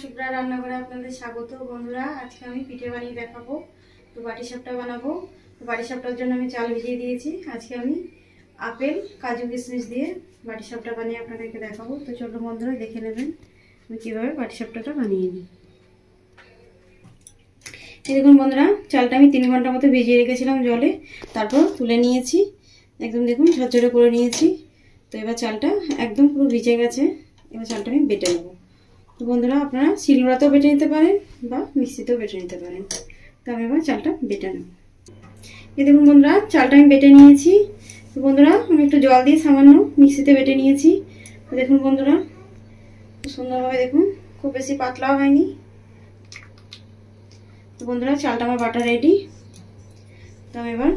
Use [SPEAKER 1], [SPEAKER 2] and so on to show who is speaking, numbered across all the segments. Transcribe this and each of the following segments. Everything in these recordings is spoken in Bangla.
[SPEAKER 1] শুভ্রা রান্নাঘরে আপনাদের স্বাগত। বন্ধুরা, আজকে আমি পিঠে বানিয়ে দেখাবো। তো বাটিসাপটা বানাবো। তো বাটিসাপটার জন্য আমি চাল ভিজিয়ে দিয়েছি। আজকে আমি আপেল, কাজু, কিশমিশ দিয়ে বাটিসাপটা বানিয়ে আপনাদেরকে দেখাবো। তো চলো বন্ধুরা, দেখে নেবেন আমি কীভাবে বাটিসাপটাটা বানিয়ে নিই। এই দেখুন বন্ধুরা, চালটা আমি 3 ঘন্টা মতো ভিজিয়ে রেখেছিলাম জলে, তারপর তুলে নিয়েছি। একদম দেখুন ঝরঝরে করে নিয়েছি। তো এবার চালটা একদম পুরো ভিজে গেছে। এবার চালটা আমি বেটে নেবো। তো বন্ধুরা, আপনারা শিলনোড়াতেও বেটে নিতে পারেন বা মিক্সিতেও বেটে নিতে পারেন। তো আমি এবার চালটা বেটে নেব। এই দেখুন বন্ধুরা, চালটা আমি বেটে নিয়েছি। তো বন্ধুরা, আমি একটু জল দিয়ে সামান্য মিক্সিতে বেটে নিয়েছি। তো দেখুন বন্ধুরা, খুব সুন্দরভাবে দেখুন, খুব বেশি পাতলাও হয়নি। তো বন্ধুরা, চালটা আমার বাটা রেডি। তো আমি এবার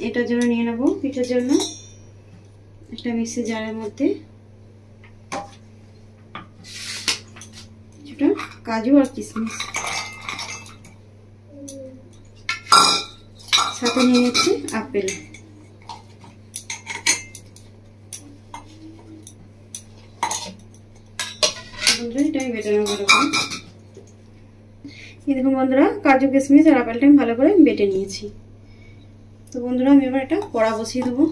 [SPEAKER 1] এটার জন্য নিয়ে নেবো, পিঠার জন্য একটা মিক্সি জারের মধ্যে কাজু আর কিশমিশ সাথে নিয়ে নিচ্ছি আপেল। এটাই বেটে নেবো ভালো করে। এই দেখুন বন্ধুরা, কাজু কিশমিশ আর আপেলটা আমি ভালো করে বেটে নিয়েছি। তো বন্ধুরা, আমি এবার একটা কড়া বসিয়ে দেবো।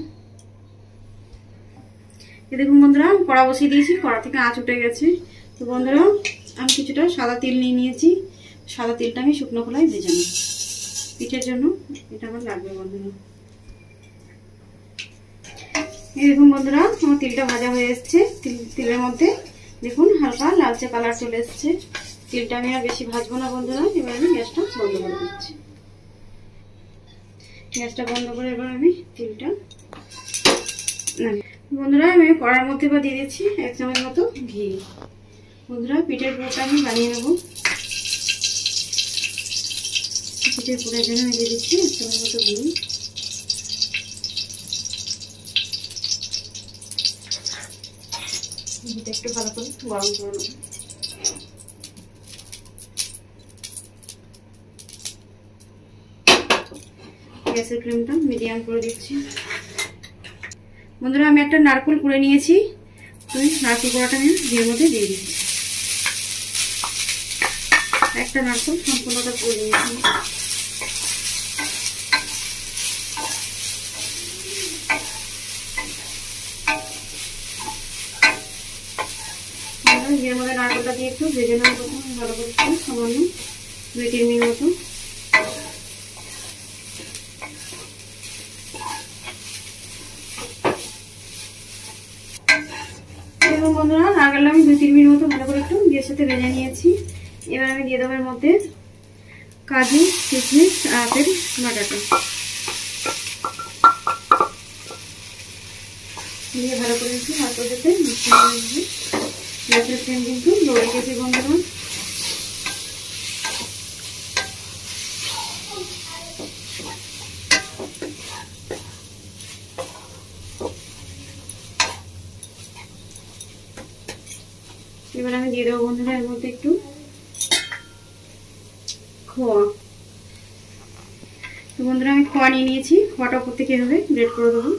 [SPEAKER 1] এই দেখুন বন্ধুরা, কড়া বসিয়ে দিয়েছি। কড়া থেকে আঁচ উঠে গেছে। তো বন্ধুরা, আমি কিছুটা সাদা তিল নিয়ে নিয়েছি। সাদা তিলটা আমি শুকনো খোলায় ভেজে নেব। পিঠের জন্য এটা আমার লাগবে বন্ধুরা। এই দেখুন বন্ধুরা, আমার তিলটা ভাজা হয়ে এসছে। তিলের মধ্যে দেখুন হালকা লালচে কালার চলে এসছে। তিলটা আমি আর বেশি ভাজবো না বন্ধুরা। এবার আমি গ্যাসটা বন্ধ করে দিচ্ছি। গ্যাসটা বন্ধ করে এবার আমি তিলটা বন্ধুরা, আমি কড়ার মধ্যে বা দিয়ে দিচ্ছি 1 চামচ মতো ঘি। বন্ধুরা, পিঠের পুরোটা আমি বানিয়ে নেব। পিঠের পুরের জন্য আমি দিয়ে দিচ্ছি 1 চামচ মতো ঘি। ঘিটা একটু ভালো করে গরম করে নেব। গ্যাসের ফ্লেমটা মিডিয়াম করে দিচ্ছি। বন্ধুরা, আমি একটা নারকেল কুড়ে নিয়েছি। তো নারকেল কুড়াটা আমি ঘিয়ের মধ্যে দিয়ে দিচ্ছি। একটা নারকেল সম্পূর্ণটা কুড়ে নিয়েছি। ঘিয়ের মধ্যে নারকেলটা দিয়ে একটু ভেজে নেব ভালো করে, সামান্য 2-3 মিনিট মতো। বন্ধুরা, নারকেলটা আমি 2-3 মিনিট মতো ভালো করে একটু ঘিয়ের সাথে ভেজে নিয়েছি। এবার আমি দিয়ে দেবো এর মধ্যে কাজু, কিশমিশ আর আপেল বাটাটা দিয়ে ভালো করে একটু হাতের সাথে মিশিয়ে নেব। গ্যাসের ফ্লেম কিন্তু লো রেখেছি বন্ধুরা। এবার আমি দিয়ে দেবো বন্ধুরা এর মধ্যে একটু খোয়া। তো বন্ধুরা, আমি খোয়া নিয়ে নিয়েছি। খোয়াটা উপর থেকে এভাবে গ্রেট করে দেবো।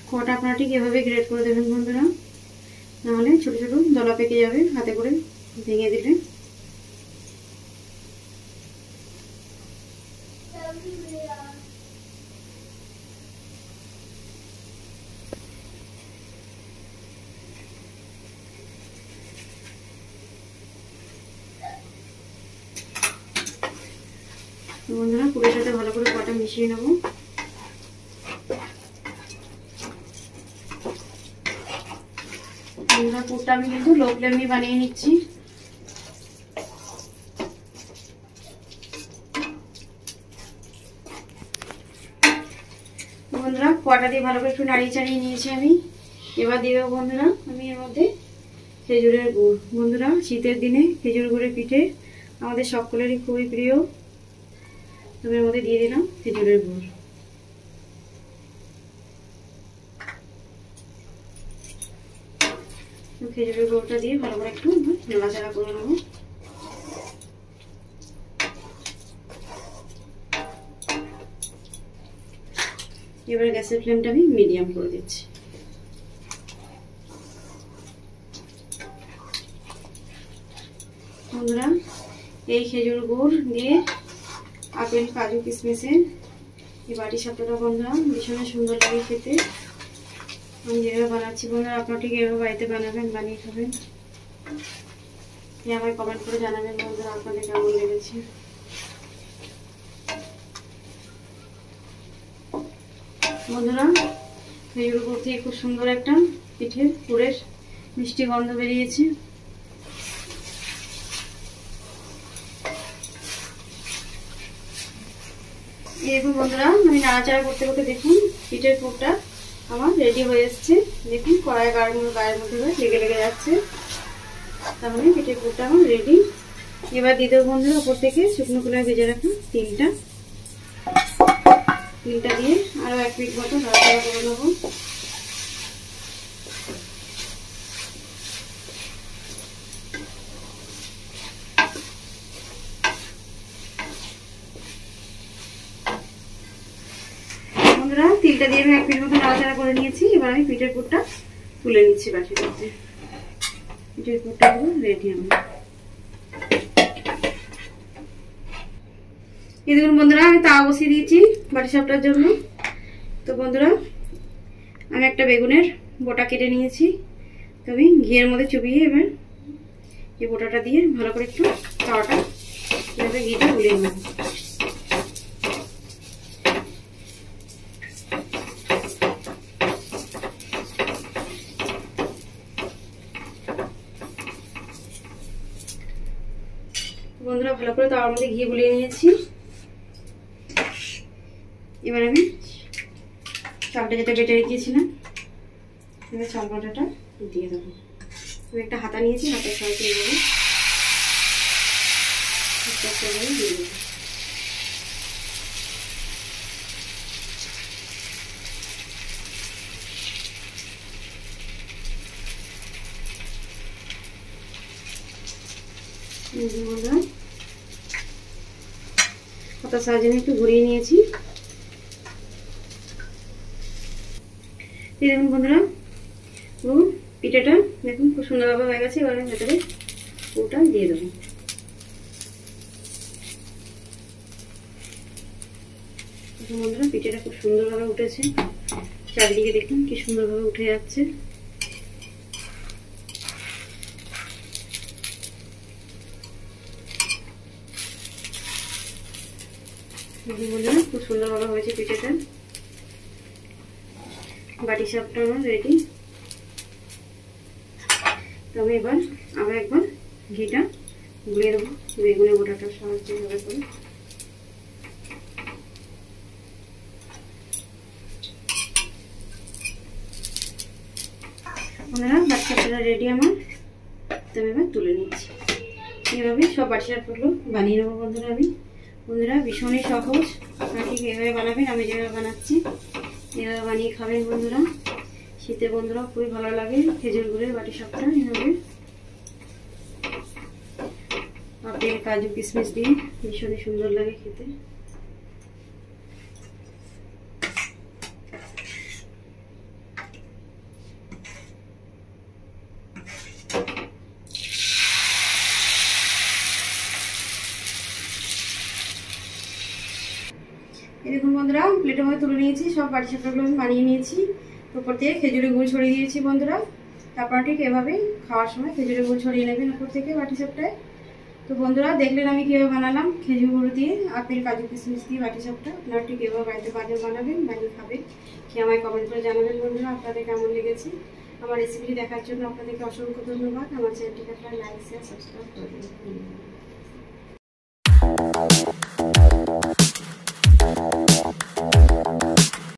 [SPEAKER 1] খোয়াটা আপনারা ঠিক এভাবে গ্রেট করে দেবেন বন্ধুরা, নাহলে ছোট ছোট দলা পেকে যাবে হাতে করে ভেঙে দিলে। বন্ধুরা, পুরের সাথে ভালো করে খোয়াটা মিশিয়ে নেব। বন্ধুরা, পুরটা আমি কিন্তু লো ফ্লেমে বানিয়ে নিচ্ছি। বন্ধুরা, খোয়াটা দিয়ে ভালো করে একটু নাড়িয়ে চাড়িয়ে নিয়েছি আমি। এবার দিয়ে দেবো বন্ধুরা আমি এর মধ্যে খেজুরের গুড়। বন্ধুরা, শীতের দিনে খেজুর গুড়ের পিঠে আমাদের সকলেরই খুবই প্রিয়। এর মধ্যে দিয়ে দিলাম খেজুরের গুড়। খেজুরের গুড়টা দিয়ে ভালো করে একটু নাড়াচাড়া করে নেব। এবার গ্যাসের ফ্লেমটা আমি মিডিয়াম করে দিচ্ছি। বন্ধুরা এই খেজুর গুড় দিয়ে আপেল কাজু কিশমিশের এই বাটি সাপটাটা বন্ধুরা ভীষণ সুন্দর লাগে খেতে। আমি যেভাবে বানাচ্ছি বন্ধুরা আপনারা ঠিক এভাবে বাড়িতে বানাবেন, বানিয়ে খাবেন। আমায় কমেন্ট করে জানাবেন বন্ধুরা আপনাদের কেমন লেগেছে। বন্ধুরা খেজুর গুড় থেকে খুব সুন্দর একটা পিঠের পুরের মিষ্টি গন্ধ বেরিয়েছে। দেখুন বন্ধুরা আমি নাড়াচাড়া করতে করতে দেখুন পিঠের পুরটা আমার রেডি হয়ে এসছে। দেখুন কড়াই গায়ের মধ্যে লেগে লেগে যাচ্ছে, তাহলে পিঠের পুরটা আমার রেডি। এবার দিয়ে দেবো বন্ধুরা উপর থেকে শুকনো খোলায় ভেজে রাখুন তিলটা দিয়ে আরো 1 মিনিট মতো নাড়াচাড়া করে নেবো। বন্ধুরা তিলটা দিয়ে আমি 1 মিনিট মতো নাড়াচাড়া করে নিয়েছি। এবার আমি পিঠের পুরটা তুলে নিচ্ছি বাটির মধ্যে। পিঠের পুরটা পুরো রেডি আমার। এই দেখুন বন্ধুরা আমি তাওয়া বসিয়ে দিয়েছি বাটি সাপটার জন্য। তো বন্ধুরা আমি একটা বেগুনের বোটা কেটে নিয়েছি। তো আমি ঘিয়ের মধ্যে চুবিয়ে এবার এই বোটাটা দিয়ে ভালো করে একটু তাওয়াটা এভাবে ঘিটা গুলিয়ে নেব। বন্ধুরা ভালো করে তাওয়ার মধ্যে ঘি গুলিয়ে নিয়েছি। এবার আমি চালটা যেটা বেটে রেখেছিলাম এবার চাল বাটাটা দিয়ে দেবো। আমি একটা হাতা নিয়েছি, হাতের সাহায্যে দিয়ে দেবো। হাতার সাহায্যে একটু ঘুরিয়ে নিয়েছি। দেখুন বন্ধুরা পিঠাটা দেখুন খুব সুন্দরভাবে হয়ে গেছে। এবার আমি ভেতরে পুরটা দিয়ে দেবো। বন্ধুরা পিঠাটা খুব সুন্দরভাবে উঠেছে, চারিদিকে দেখুন কি সুন্দরভাবে উঠে যাচ্ছে। বন্ধুরা খুব সুন্দরভাবে হয়েছে পিঠাটা। বাটি সাপটা আমার রেডি। তো আমি এবার আবার একবার ঘিটা গুলিয়ে দেবো বেগুনের বোটাটার সাহায্যে ভাবে করে। বন্ধুরা বাটি সাপটা রেডি আমার। তো আমি এবার তুলে নিচ্ছি। এইভাবে সব বাটি সাপগুলো বানিয়ে নেবো বন্ধুরা আমি। বন্ধুরা ভীষণই সহজ, আপনারা ঠিক এভাবে বানাবেন আমি যেভাবে বানাচ্ছি এভাবে বানিয়ে খাবেন বন্ধুরা। শীতে বন্ধুরা খুবই ভালো লাগে খেজুর গুড়ের বাটি সাপটা। এভাবে আপেল কাজু কিশমিশ দিয়ে ভীষণই সুন্দর লাগে খেতে। দেখুন বন্ধুরা প্লেটের মধ্যে তুলে নিয়েছি, সব বাটি সাপটাগুলো আমি বানিয়ে নিয়েছি। উপর থেকে খেজুরের গুড় ছড়িয়ে দিয়েছি বন্ধুরা। তারপর ঠিক এভাবে খাওয়ার সময় খেজুরের গুড় ছড়িয়ে নেবেন উপর থেকে বাটি সাপটায়। তো বন্ধুরা দেখলেন আমি কীভাবে বানালাম খেজুর গুড় দিয়ে আপেল কাজু কিশমিশ দিয়ে বাটি সাপটা। আপনারা ঠিক এভাবে বাড়িতে বানাবেন, বানিয়ে খাবেন, খেয়ে আমায় কমেন্ট করে জানাবেন বন্ধুরা আপনাদের কেমন লেগেছে। আমার রেসিপিটি দেখার জন্য আপনাদেরকে অসংখ্য ধন্যবাদ। আমার চ্যানেলটিকে আপনারা লাইক শেয়ার সাবস্ক্রাইব করে দেবেন।